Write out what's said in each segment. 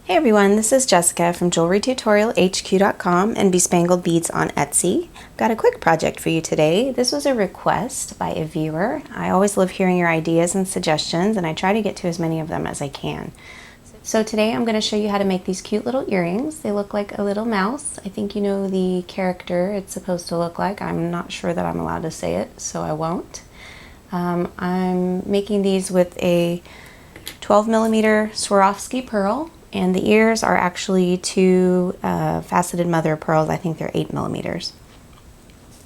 Hey everyone, this is Jessica from JewelryTutorialHQ.com and Bespangled Beads on Etsy. I've got a quick project for you today. This was a request by a viewer. I always love hearing your ideas and suggestions, and I try to get to as many of them as I can. So today I'm going to show you how to make these cute little earrings. They look like a little mouse. I think you know the character it's supposed to look like. I'm not sure that I'm allowed to say it, so I won't. I'm making these with a 12mm Swarovski pearl. And the ears are actually two faceted mother of pearls. I think they're 8mm.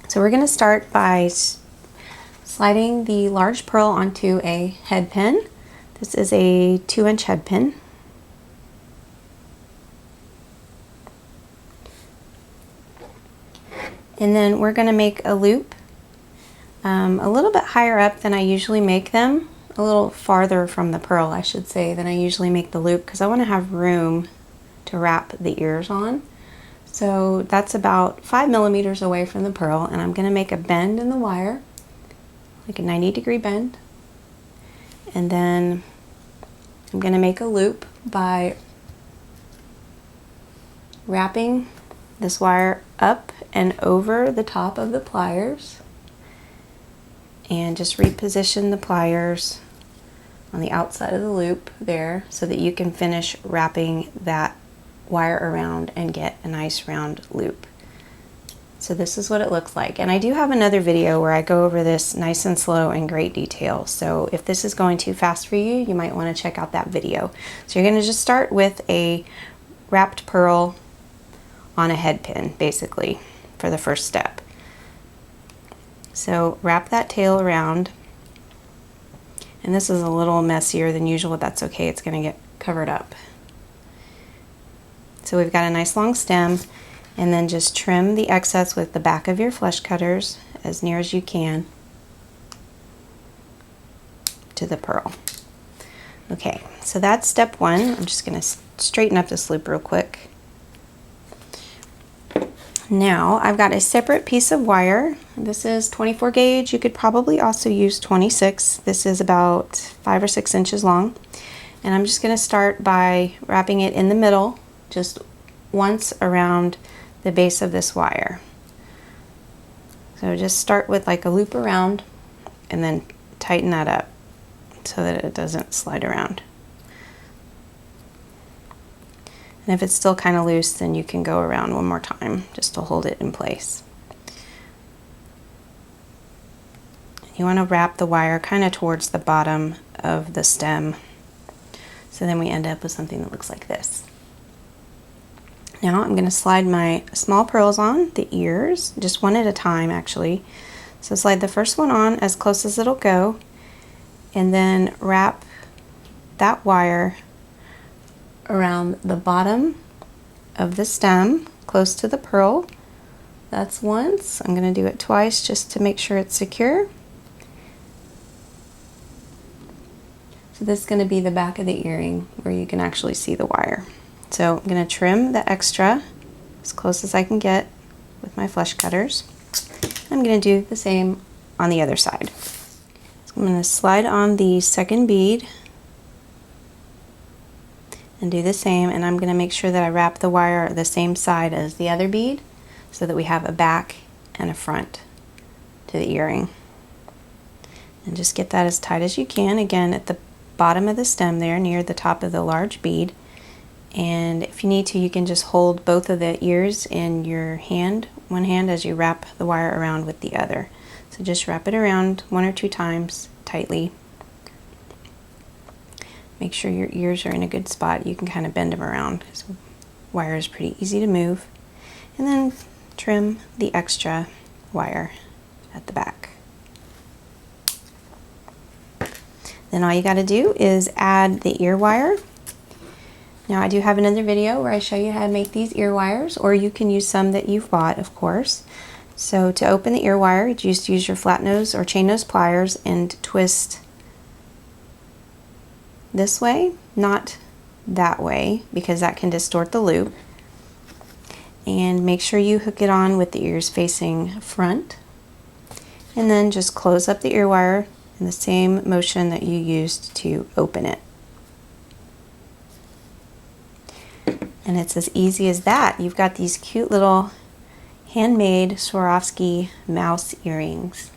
So we're going to start by sliding the large pearl onto a head pin. This is a 2-inch head pin. And then we're going to make a loop a little bit higher up than I usually make them. A little farther from the pearl, I should say, than I usually make the loop, because I want to have room to wrap the ears on. So that's about 5mm away from the pearl, and I'm going to make a bend in the wire, like a 90-degree bend. And then I'm going to make a loop by wrapping this wire up and over the top of the pliers, and just reposition the pliers on the outside of the loop there so that you can finish wrapping that wire around and get a nice round loop. So this is what it looks like. And I do have another video where I go over this nice and slow in great detail. So if this is going too fast for you, you might want to check out that video. So you're going to just start with a wrapped pearl on a head pin, basically, for the first step. So wrap that tail around. And this is a little messier than usual, but that's okay. It's going to get covered up. So we've got a nice long stem, and then just trim the excess with the back of your flush cutters as near as you can to the pearl. Okay, so that's step one. I'm just going to straighten up this loop real quick. Now I've got a separate piece of wire. This is 24 gauge. You could probably also use 26. This is about 5 or 6 inches long. And I'm just going to start by wrapping it in the middle, just once around the base of this wire. So just start with like a loop around and then tighten that up so that it doesn't slide around. And if it's still kind of loose, then you can go around one more time just to hold it in place. You want to wrap the wire kind of towards the bottom of the stem. So then we end up with something that looks like this. Now I'm going to slide my small pearls on the ears, just one at a time actually. So slide the first one on as close as it'll go, and then wrap that wire around the bottom of the stem close to the pearl. That's once. I'm going to do it twice just to make sure it's secure. So this is going to be the back of the earring where you can actually see the wire. So I'm going to trim the extra as close as I can get with my flush cutters. I'm going to do the same on the other side. So I'm going to slide on the second bead and do the same, and I'm going to make sure that I wrap the wire the same side as the other bead so that we have a back and a front to the earring. And just get that as tight as you can, again at the bottom of the stem there near the top of the large bead. And if you need to, you can just hold both of the ears in your hand, one hand, as you wrap the wire around with the other. So just wrap it around 1 or 2 times tightly. Make sure your ears are in a good spot. You can kind of bend them around because the wire is pretty easy to move. And then trim the extra wire at the back. Then all you got to do is add the ear wire. Now I do have another video where I show you how to make these ear wires, or you can use some that you've bought, of course. So to open the ear wire, you just use your flat nose or chain nose pliers and twist this way, not that way, because that can distort the loop. And make sure you hook it on with the ears facing front, and then just close up the ear wire in the same motion that you used to open it. And it's as easy as that. You've got these cute little handmade Swarovski mouse earrings.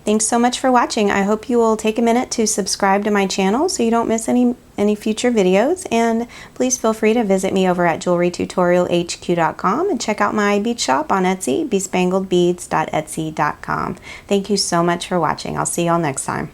Thanks so much for watching. I hope you will take a minute to subscribe to my channel so you don't miss any future videos, and please feel free to visit me over at jewelrytutorialhq.com and check out my bead shop on Etsy, bespangledbeads.etsy.com. Thank you so much for watching. I'll see y'all next time.